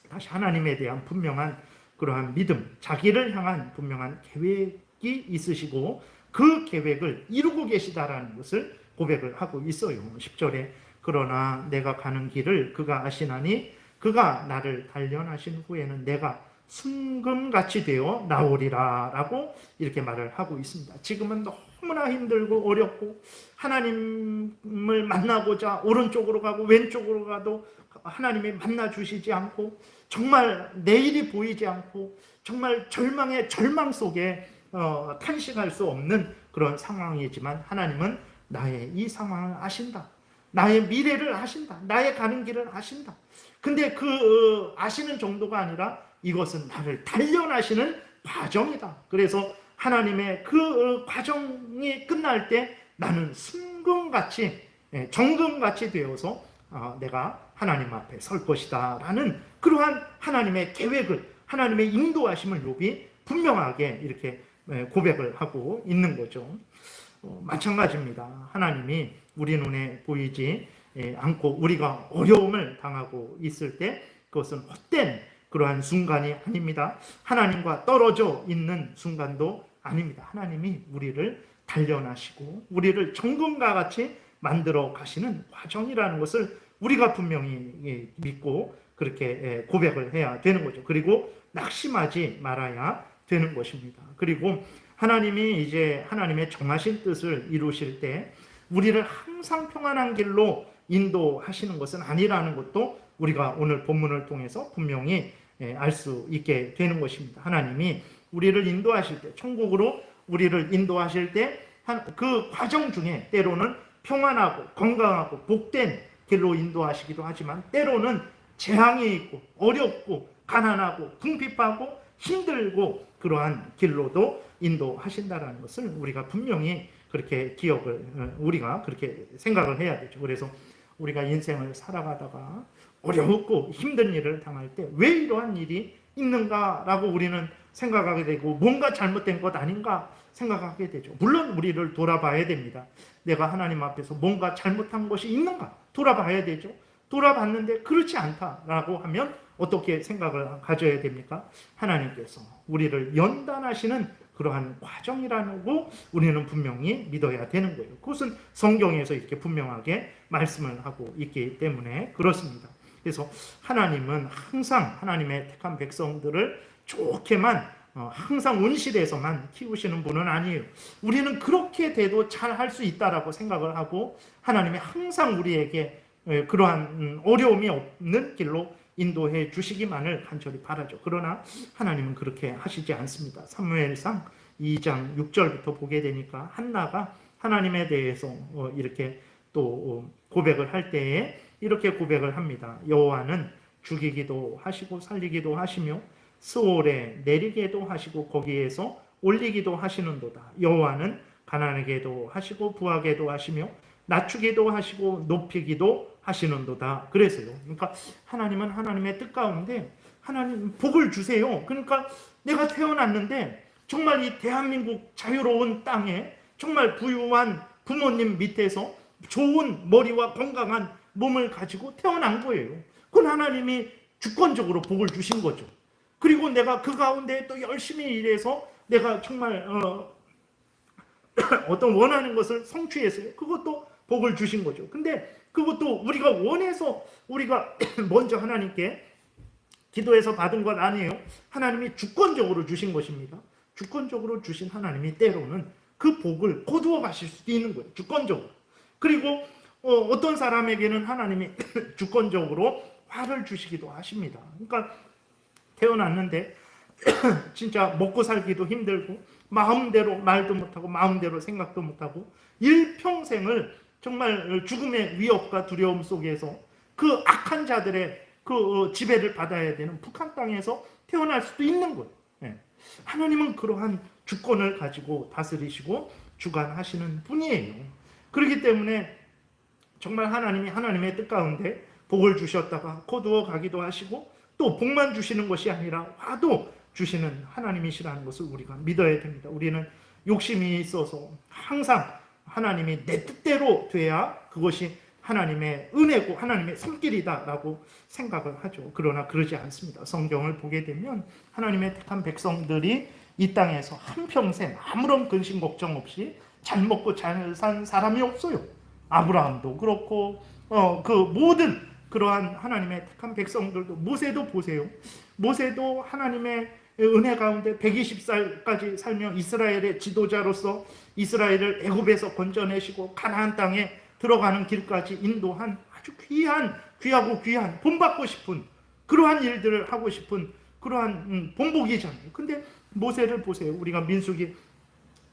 다시 하나님에 대한 분명한 그러한 믿음, 자기를 향한 분명한 계획이 있으시고 그 계획을 이루고 계시다라는 것을 고백을 하고 있어요. 10절에 그러나 내가 가는 길을 그가 아시나니 그가 나를 단련하신 후에는 내가 순금같이 되어 나오리라 라고 이렇게 말을 하고 있습니다. 지금은 너무나 힘들고 어렵고 하나님을 만나고자 오른쪽으로 가고 왼쪽으로 가도 하나님이 만나 주시지 않고 정말 내일이 보이지 않고 정말 절망의 절망 속에 탄식할 수 없는 그런 상황이지만 하나님은 나의 이 상황을 아신다. 나의 미래를 아신다. 나의 가는 길을 아신다. 근데 아시는 정도가 아니라 이것은 나를 단련하시는 과정이다. 그래서 하나님의 그 과정이 끝날 때 나는 순금같이 정금같이 되어서 내가 하나님 앞에 설 것이다 라는 그러한 하나님의 계획을, 하나님의 인도하심을 욥이 분명하게 이렇게 고백을 하고 있는 거죠. 마찬가지입니다. 하나님이 우리 눈에 보이지 않고 우리가 어려움을 당하고 있을 때 그것은 헛된 그러한 순간이 아닙니다. 하나님과 떨어져 있는 순간도 아닙니다. 하나님이 우리를 단련하시고 우리를 정금과 같이 만들어 가시는 과정이라는 것을 우리가 분명히 믿고 그렇게 고백을 해야 되는 거죠. 그리고 낙심하지 말아야 되는 것입니다. 그리고 하나님이 이제 하나님의 정하신 뜻을 이루실 때 우리를 항상 평안한 길로 인도하시는 것은 아니라는 것도 우리가 오늘 본문을 통해서 분명히 알 수 있게 되는 것입니다. 하나님이 우리를 인도하실 때, 천국으로 우리를 인도하실 때 그 과정 중에 때로는 평안하고 건강하고 복된 길로 인도하시기도 하지만 때로는 재앙이 있고 어렵고 가난하고 궁핍하고 힘들고 그러한 길로도 인도하신다는 것을 우리가 분명히 그렇게 우리가 그렇게 생각을 해야 되죠. 그래서 우리가 인생을 살아가다가 어렵고 힘든 일을 당할 때 왜 이러한 일이 있는가라고 우리는 생각하게 되고 뭔가 잘못된 것 아닌가 생각하게 되죠. 물론 우리를 돌아봐야 됩니다. 내가 하나님 앞에서 뭔가 잘못한 것이 있는가 돌아봐야 되죠. 돌아봤는데 그렇지 않다라고 하면 어떻게 생각을 가져야 됩니까? 하나님께서 우리를 연단하시는 그러한 과정이라고 우리는 분명히 믿어야 되는 거예요. 그것은 성경에서 이렇게 분명하게 말씀을 하고 있기 때문에 그렇습니다. 그래서 하나님은 항상 하나님의 택한 백성들을 좋게만 항상 온실에서만 키우시는 분은 아니에요. 우리는 그렇게 돼도 잘 할 수 있다라고 생각을 하고 하나님이 항상 우리에게 그러한 어려움이 없는 길로 인도해 주시기만을 간절히 바라죠. 그러나 하나님은 그렇게 하시지 않습니다. 사무엘상 2장 6절부터 보게 되니까 한나가 하나님에 대해서 이렇게 또 고백을 할 때에 이렇게 고백을 합니다. 여호와는 죽이기도 하시고 살리기도 하시며 스올에 내리게도 하시고 거기에서 올리기도 하시는도다. 여호와는 가난하게도 하시고 부하게도 하시며 낮추기도 하시고 높이기도 하시는도다. 그래서요. 그러니까 하나님은 하나님의 뜻 가운데 하나님 복을 주세요. 그러니까 내가 태어났는데 정말 이 대한민국 자유로운 땅에 정말 부유한 부모님 밑에서 좋은 머리와 건강한 몸을 가지고 태어난 거예요. 그건 하나님이 주권적으로 복을 주신 거죠. 그리고 내가 그 가운데 또 열심히 일해서 내가 정말 어떤 원하는 것을 성취했어요. 그것도 복을 주신 거죠. 근데 그것도 우리가 원해서 우리가 먼저 하나님께 기도해서 받은 것 아니에요. 하나님이 주권적으로 주신 것입니다. 주권적으로 주신 하나님이 때로는 그 복을 거두어 가실 수도 있는 거예요. 주권적으로. 그리고 어떤 사람에게는 하나님이 주권적으로 화를 주시기도 하십니다. 그러니까 태어났는데 진짜 먹고 살기도 힘들고 마음대로 말도 못하고 마음대로 생각도 못하고 일평생을 정말 죽음의 위협과 두려움 속에서 그 악한 자들의 그 지배를 받아야 되는 북한 땅에서 태어날 수도 있는 거예요. 하나님은 그러한 주권을 가지고 다스리시고 주관하시는 분이에요. 그렇기 때문에 정말 하나님이 하나님의 뜻 가운데 복을 주셨다가 거두어 가기도 하시고 또 복만 주시는 것이 아니라 화도 주시는 하나님이시라는 것을 우리가 믿어야 됩니다. 우리는 욕심이 있어서 항상 하나님이 내 뜻대로 돼야 그것이 하나님의 은혜고 하나님의 손길이다라고 생각을 하죠. 그러나 그러지 않습니다. 성경을 보게 되면 하나님의 택한 백성들이 이 땅에서 한평생 아무런 근심 걱정 없이 잘 먹고 잘 산 사람이 없어요. 아브라함도 그렇고 그 모든 그러한 하나님의 택한 백성들도 모세도 보세요. 모세도 하나님의 은혜 가운데 120살까지 살며 이스라엘의 지도자로서 이스라엘을 애굽에서 건져내시고 가나안 땅에 들어가는 길까지 인도한 아주 귀하고 귀한 본받고 싶은 그러한 일들을 하고 싶은 그러한 본복이잖아요. 근데 모세를 보세요. 우리가 민수기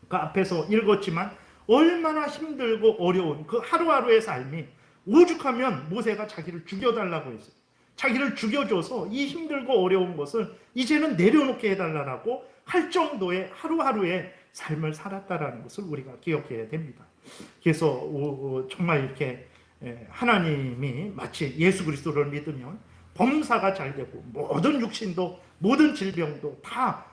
그 앞에서 읽었지만 얼마나 힘들고 어려운 그 하루하루의 삶이 오죽하면 모세가 자기를 죽여달라고 했어요. 자기를 죽여줘서 이 힘들고 어려운 것을 이제는 내려놓게 해달라고 할 정도의 하루하루의 삶을 살았다라는 것을 우리가 기억해야 됩니다. 그래서 정말 이렇게 하나님이 마치 예수 그리스도를 믿으면 범사가 잘 되고 모든 육신도 모든 질병도 다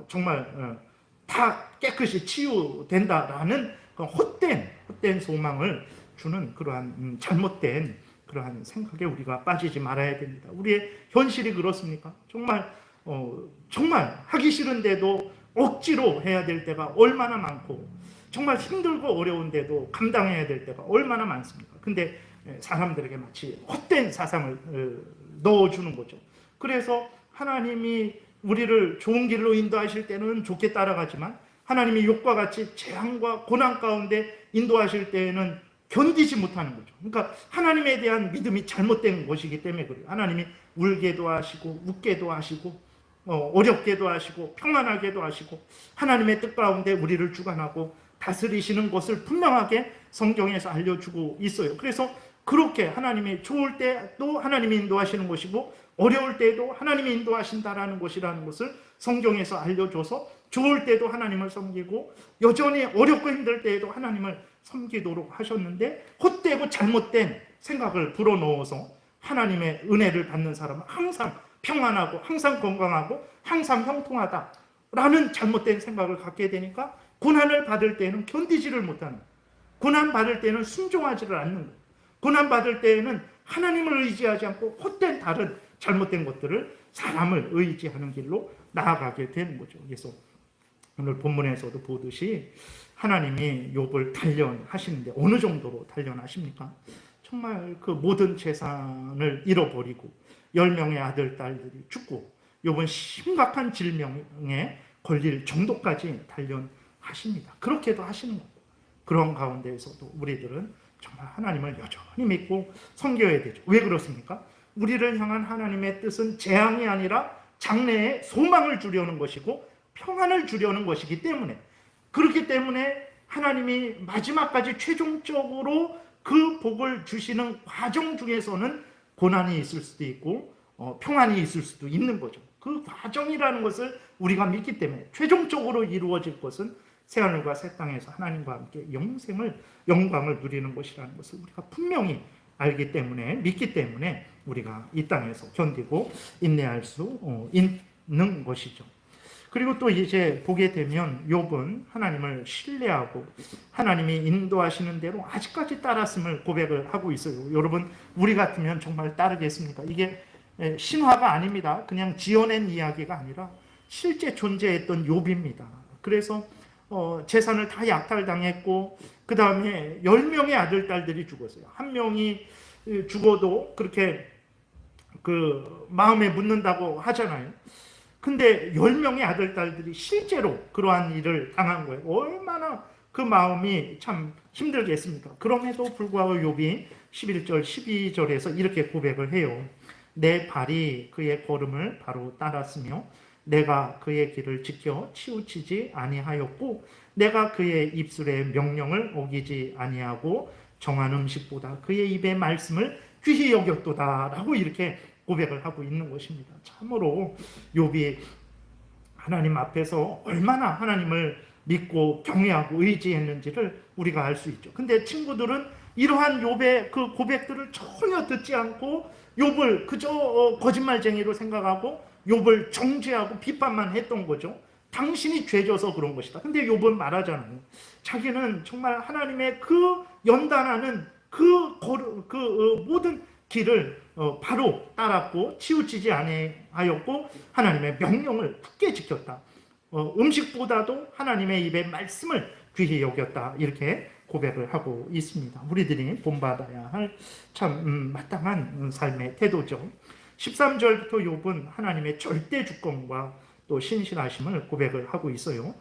정말 다 깨끗이 치유된다라는 헛된 소망을 주는 그러한 잘못된 그러한 생각에 우리가 빠지지 말아야 됩니다. 우리의 현실이 그렇습니까? 정말 하기 싫은데도 억지로 해야 될 때가 얼마나 많고 정말 힘들고 어려운데도 감당해야 될 때가 얼마나 많습니까? 근데 사람들에게 마치 헛된 사상을 넣어주는 거죠. 그래서 하나님이 우리를 좋은 길로 인도하실 때는 좋게 따라가지만 하나님이 욕과 같이 재앙과 고난 가운데 인도하실 때에는 견디지 못하는 거죠. 그러니까 하나님에 대한 믿음이 잘못된 것이기 때문에 그래요. 하나님이 울게도 하시고 웃게도 하시고 어렵게도 하시고 평안하게도 하시고 하나님의 뜻 가운데 우리를 주관하고 다스리시는 것을 분명하게 성경에서 알려주고 있어요. 그래서 그렇게 하나님이 좋을 때도 하나님이 인도하시는 것이고 어려울 때도 하나님이 인도하신다라는 것이라는 것을 성경에서 알려줘서 좋을 때도 하나님을 섬기고 여전히 어렵고 힘들 때에도 하나님을 섬기도록 하셨는데 헛되고 잘못된 생각을 불어넣어서 하나님의 은혜를 받는 사람은 항상 평안하고 항상 건강하고 항상 형통하다라는 잘못된 생각을 갖게 되니까 고난을 받을 때는 견디지를 못하는, 고난 받을 때는 순종하지를 않는 거예요. 고난 받을 때에는 하나님을 의지하지 않고 헛된 다른 잘못된 것들을 사람을 의지하는 길로 나아가게 되는 거죠. 그래서 오늘 본문에서도 보듯이 하나님이 욥을 단련하시는데 어느 정도로 단련하십니까? 정말 그 모든 재산을 잃어버리고 10명의 아들, 딸들이 죽고 욥은 심각한 질병에 걸릴 정도까지 단련하십니다. 그렇게도 하시는 거고 그런 가운데에서도 우리들은 정말 하나님을 여전히 믿고 섬겨야 되죠. 왜 그렇습니까? 우리를 향한 하나님의 뜻은 재앙이 아니라 장래에 소망을 주려는 것이고 평안을 주려는 것이기 때문에 그렇기 때문에 하나님이 마지막까지 최종적으로 그 복을 주시는 과정 중에서는 고난이 있을 수도 있고 평안이 있을 수도 있는 거죠. 그 과정이라는 것을 우리가 믿기 때문에 최종적으로 이루어질 것은 새하늘과 새 땅에서 하나님과 함께 영광을 누리는 것이라는 것을 우리가 분명히 알기 때문에 믿기 때문에 우리가 이 땅에서 견디고 인내할 수 있는 것이죠. 그리고 또 이제 보게 되면 욥은 하나님을 신뢰하고 하나님이 인도하시는 대로 아직까지 따랐음을 고백을 하고 있어요. 여러분 우리 같으면 정말 따르겠습니까? 이게 신화가 아닙니다. 그냥 지어낸 이야기가 아니라 실제 존재했던 욥입니다. 그래서 재산을 다 약탈당했고 그 다음에 10명의 아들, 딸들이 죽었어요. 한 명이 죽어도 그렇게 그 마음에 묻는다고 하잖아요. 근데 10명의 아들, 딸들이 실제로 그러한 일을 당한 거예요. 얼마나 그 마음이 참 힘들겠습니까? 그럼에도 불구하고 욥이 11절, 12절에서 이렇게 고백을 해요. 내 발이 그의 걸음을 바로 따랐으며 내가 그의 길을 지켜 치우치지 아니하였고 내가 그의 입술의 명령을 어기지 아니하고 정한 음식보다 그의 입의 말씀을 귀히 여겼도다 라고 이렇게 고백을 하고 있는 것입니다. 참으로 욥이 하나님 앞에서 얼마나 하나님을 믿고 경외하고 의지했는지를 우리가 알 수 있죠. 근데 친구들은 이러한 욥의 그 고백들을 전혀 듣지 않고 욥을 그저 거짓말쟁이로 생각하고 욥을 정죄하고 비판만 했던 거죠. 당신이 죄져서 그런 것이다. 근데 욥은 말하잖아요. 자기는 정말 하나님의 그 연단하는 그 모든 길을 바로 따랐고 치우치지 아니하였고 하나님의 명령을 굳게 지켰다. 음식보다도 하나님의 입의 말씀을 귀히 여겼다. 이렇게 고백을 하고 있습니다. 우리들이 본받아야 할 참 마땅한 삶의 태도죠. 13절부터 욥은 하나님의 절대 주권과 또 신실하심을 고백을 하고 있어요.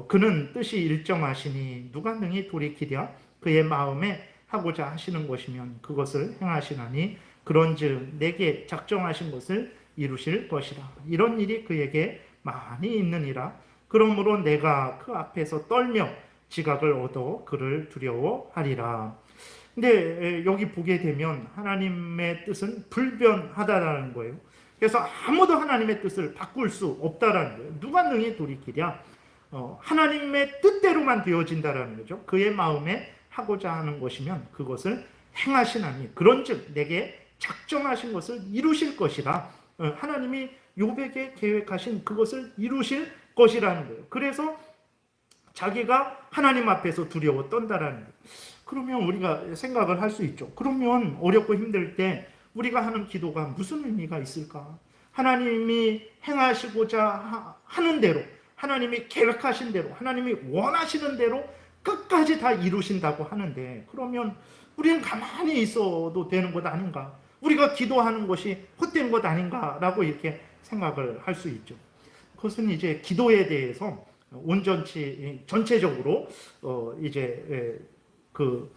그는 뜻이 일정하시니 누가 능히 돌이키랴 그의 마음에 하고자 하시는 것이면 그것을 행하시나니 그런즉 내게 작정하신 것을 이루실 것이라. 이런 일이 그에게 많이 있느니라. 그러므로 내가 그 앞에서 떨며 지각을 얻어 그를 두려워하리라. 근데 여기 보게 되면 하나님의 뜻은 불변하다라는 거예요. 그래서 아무도 하나님의 뜻을 바꿀 수 없다라는 거예요. 누가 능히 돌이키랴? 하나님의 뜻대로만 되어진다라는 거죠. 그의 마음에 하고자 하는 것이면 그것을 행하시나니 그런즉 내게 작정하신 것을 이루실 것이라. 하나님이 욥에게 계획하신 그것을 이루실 것이라는 거예요. 그래서 자기가 하나님 앞에서 두려워 떤다라는 거예요. 그러면 우리가 생각을 할 수 있죠. 그러면 어렵고 힘들 때 우리가 하는 기도가 무슨 의미가 있을까? 하나님이 행하시고자 하는 대로, 하나님이 계획하신 대로, 하나님이 원하시는 대로 끝까지 다 이루신다고 하는데 그러면 우리는 가만히 있어도 되는 것 아닌가? 우리가 기도하는 것이 헛된 것 아닌가라고 이렇게 생각을 할 수 있죠. 그것은 이제 기도에 대해서 온전치 전체적으로 이제 그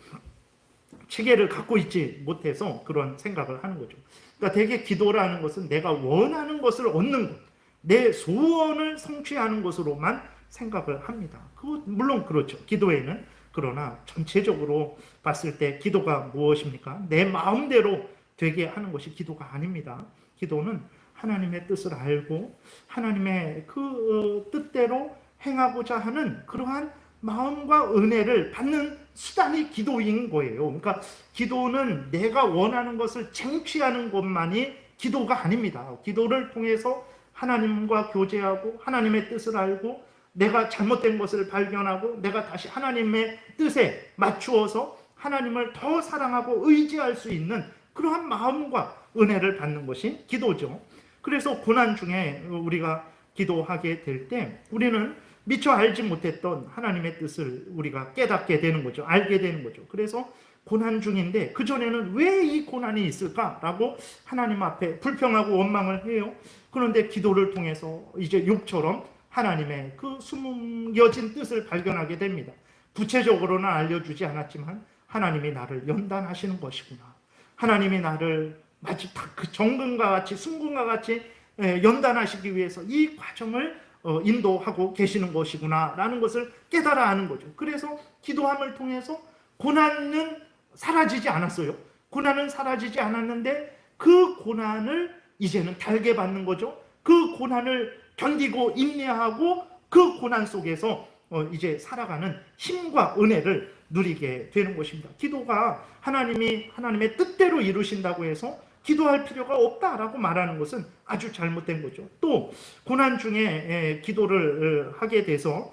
체계를 갖고 있지 못해서 그런 생각을 하는 거죠. 그러니까 대개 기도라는 것은 내가 원하는 것을 얻는 것, 내 소원을 성취하는 것으로만 생각을 합니다. 그것 물론 그렇죠. 기도에는. 그러나 전체적으로 봤을 때 기도가 무엇입니까? 내 마음대로 되게 하는 것이 기도가 아닙니다. 기도는 하나님의 뜻을 알고 하나님의 그 뜻대로 행하고자 하는 그러한 마음과 은혜를 받는 수단이 기도인 거예요. 그러니까 기도는 내가 원하는 것을 쟁취하는 것만이 기도가 아닙니다. 기도를 통해서 하나님과 교제하고 하나님의 뜻을 알고 내가 잘못된 것을 발견하고 내가 다시 하나님의 뜻에 맞추어서 하나님을 더 사랑하고 의지할 수 있는 그러한 마음과 은혜를 받는 것이 기도죠. 그래서 고난 중에 우리가 기도하게 될 때 우리는 미처 알지 못했던 하나님의 뜻을 우리가 깨닫게 되는 거죠. 알게 되는 거죠. 그래서 고난 중인데 그전에는 왜 이 고난이 있을까라고 하나님 앞에 불평하고 원망을 해요. 그런데 기도를 통해서 이제 욥처럼 하나님의 그 숨겨진 뜻을 발견하게 됩니다. 구체적으로는 알려주지 않았지만 하나님이 나를 연단하시는 것이구나. 하나님이 나를 마치 그 정금과 같이 순금과 같이 연단하시기 위해서 이 과정을 인도하고 계시는 것이구나 라는 것을 깨달아 하는 거죠. 그래서 기도함을 통해서 고난은 사라지지 않았어요. 고난은 사라지지 않았는데 그 고난을 이제는 달게 받는 거죠. 그 고난을 견디고 인내하고 그 고난 속에서 이제 살아가는 힘과 은혜를 누리게 되는 것입니다. 기도가 하나님의 뜻대로 이루신다고 해서 기도할 필요가 없다라고 말하는 것은 아주 잘못된 거죠. 또 고난 중에 기도를 하게 돼서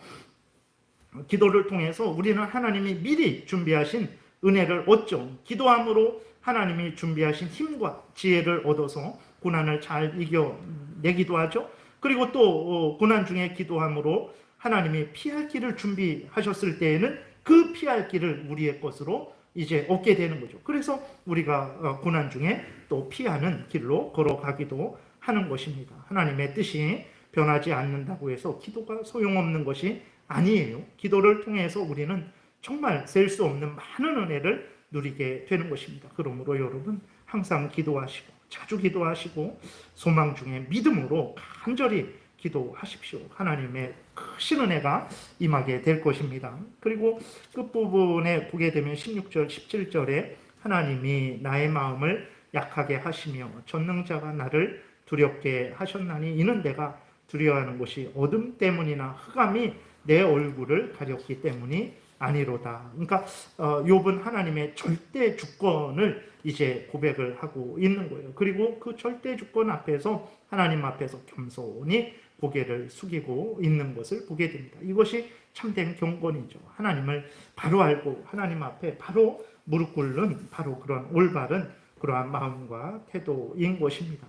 기도를 통해서 우리는 하나님이 미리 준비하신 은혜를 얻죠. 기도함으로 하나님이 준비하신 힘과 지혜를 얻어서 고난을 잘 이겨내기도 하죠. 그리고 또 고난 중에 기도함으로 하나님이 피할 길을 준비하셨을 때에는 그 피할 길을 우리의 것으로 이제 얻게 되는 거죠. 그래서 우리가 고난 중에 또 피하는 길로 걸어가기도 하는 것입니다. 하나님의 뜻이 변하지 않는다고 해서 기도가 소용없는 것이 아니에요. 기도를 통해서 우리는 정말 셀 수 없는 많은 은혜를 누리게 되는 것입니다. 그러므로 여러분 항상 기도하시고 자주 기도하시고 소망 중에 믿음으로 간절히 기도하십시오. 하나님의 크신 은혜가 임하게 될 것입니다. 그리고 끝부분에 보게 되면 16절, 17절에 하나님이 나의 마음을 약하게 하시며 전능자가 나를 두렵게 하셨나니 이는 내가 두려워하는 것이 어둠 때문이나 흑암이 내 얼굴을 가렸기 때문이 아니로다. 그러니까 욥은 하나님의 절대 주권을 이제 고백을 하고 있는 거예요. 그리고 그 절대 주권 앞에서 하나님 앞에서 겸손히 고개를 숙이고 있는 것을 보게 됩니다. 이것이 참된 경건이죠. 하나님을 바로 알고 하나님 앞에 바로 무릎 꿇는 바로 그런 올바른 그러한 마음과 태도인 것입니다.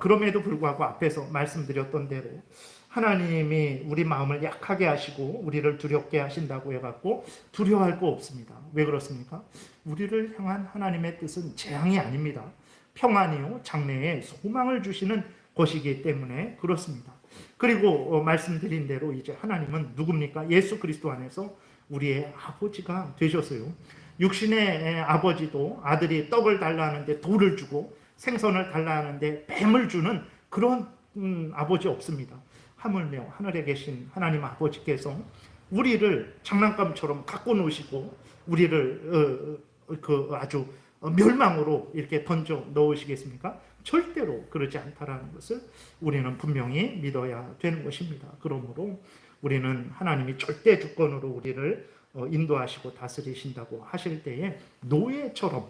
그럼에도 불구하고 앞에서 말씀드렸던 대로 하나님이 우리 마음을 약하게 하시고 우리를 두렵게 하신다고 해갖고 두려워할 거 없습니다. 왜 그렇습니까? 우리를 향한 하나님의 뜻은 재앙이 아닙니다. 평안이요 장래에 소망을 주시는 것이기 때문에 그렇습니다. 그리고 말씀드린 대로 이제 하나님은 누굽니까? 예수 그리스도 안에서 우리의 아버지가 되셨어요. 육신의 아버지도 아들이 떡을 달라 하는데 돌을 주고 생선을 달라 하는데 뱀을 주는 그런 아버지 없습니다. 하물며 하늘에 계신 하나님 아버지께서 우리를 장난감처럼 갖고 노시고 우리를 아주 멸망으로 이렇게 던져 넣으시겠습니까? 절대로 그러지 않다라는 것을 우리는 분명히 믿어야 되는 것입니다. 그러므로 우리는 하나님이 절대 주권으로 우리를 인도하시고 다스리신다고 하실 때에 노예처럼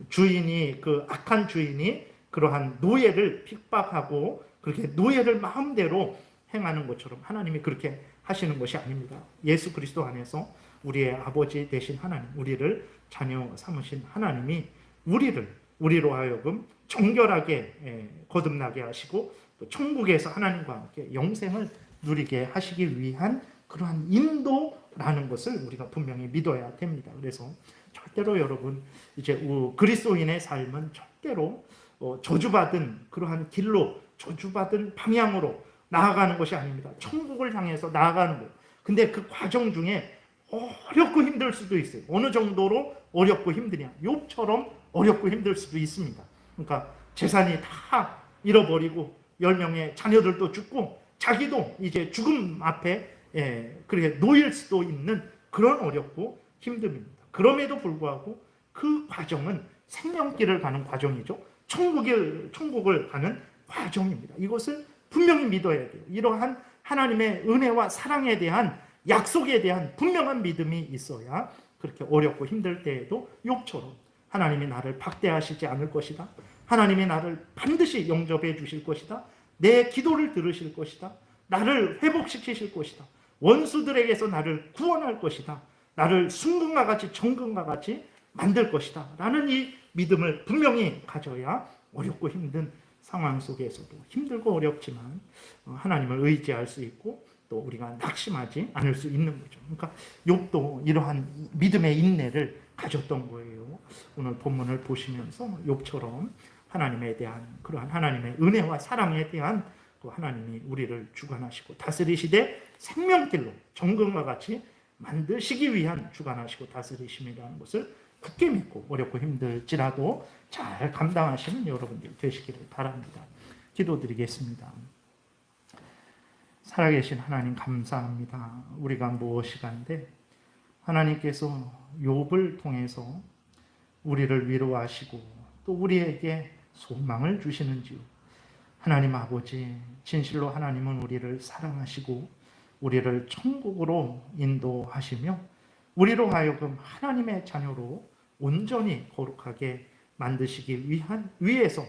주인이 그 악한 주인이 그러한 노예를 핍박하고 그렇게 노예를 마음대로 행하는 것처럼 하나님이 그렇게 하시는 것이 아닙니다. 예수 그리스도 안에서 우리의 아버지 되신 하나님, 우리를 자녀 삼으신 하나님이 우리로 하여금 정결하게 거듭나게 하시고 또 천국에서 하나님과 함께 영생을 누리게 하시기 위한 그러한 인도라는 것을 우리가 분명히 믿어야 됩니다. 그래서 절대로 여러분 이제 그리스도인의 삶은 절대로 저주받은 그러한 길로 저주받은 방향으로 나아가는 것이 아닙니다. 천국을 향해서 나아가는 거예요. 근데 그 과정 중에 어렵고 힘들 수도 있어요. 어느 정도로 어렵고 힘드냐? 욥처럼 어렵고 힘들 수도 있습니다. 그러니까 재산이 다 잃어버리고 10명의 자녀들도 죽고 자기도 이제 죽음 앞에 그렇게 놓일 수도 있는 그런 어렵고 힘듦입니다. 그럼에도 불구하고 그 과정은 생명길을 가는 과정이죠. 천국을 가는 과정입니다. 이것을 분명히 믿어야 돼요. 이러한 하나님의 은혜와 사랑에 대한 약속에 대한 분명한 믿음이 있어야 그렇게 어렵고 힘들 때에도 욥처럼 하나님이 나를 박대하시지 않을 것이다. 하나님이 나를 반드시 영접해 주실 것이다. 내 기도를 들으실 것이다. 나를 회복시키실 것이다. 원수들에게서 나를 구원할 것이다. 나를 순금과 같이 정금과 같이 만들 것이다. 라는 이 믿음을 분명히 가져야 어렵고 힘든 상황 속에서도 힘들고 어렵지만 하나님을 의지할 수 있고 또 우리가 낙심하지 않을 수 있는 거죠. 그러니까 욥도 이러한 믿음의 인내를 가졌던 거예요. 오늘 본문을 보시면서 욥처럼 하나님에 대한 그러한 하나님의 은혜와 사랑에 대한 그 하나님이 우리를 주관하시고 다스리시되 생명길로 정금과 같이 만드시기 위한 주관하시고 다스리심이라는 것을 굳게 믿고 어렵고 힘들지라도 잘 감당하시는 여러분들 되시기를 바랍니다. 기도드리겠습니다. 살아계신 하나님 감사합니다. 우리가 무엇이 간데 하나님께서 욥을 통해서 우리를 위로하시고 또 우리에게 소망을 주시는지요. 하나님 아버지, 진실로 하나님은 우리를 사랑하시고 우리를 천국으로 인도하시며 우리로 하여금 하나님의 자녀로 온전히 거룩하게 만드시기 위해서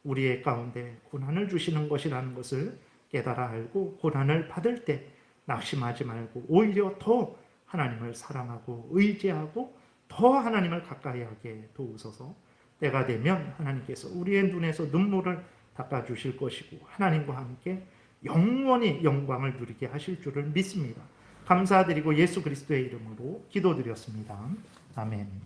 우리의 가운데 고난을 주시는 것이라는 것을 깨달아 알고 고난을 받을 때 낙심하지 말고 오히려 더 하나님을 사랑하고 의지하고 더 하나님을 가까이 하게 도우소서. 때가 되면 하나님께서 우리의 눈에서 눈물을 닦아주실 것이고 하나님과 함께 영원히 영광을 누리게 하실 줄을 믿습니다. 감사드리고 예수 그리스도의 이름으로 기도드렸습니다. 아멘.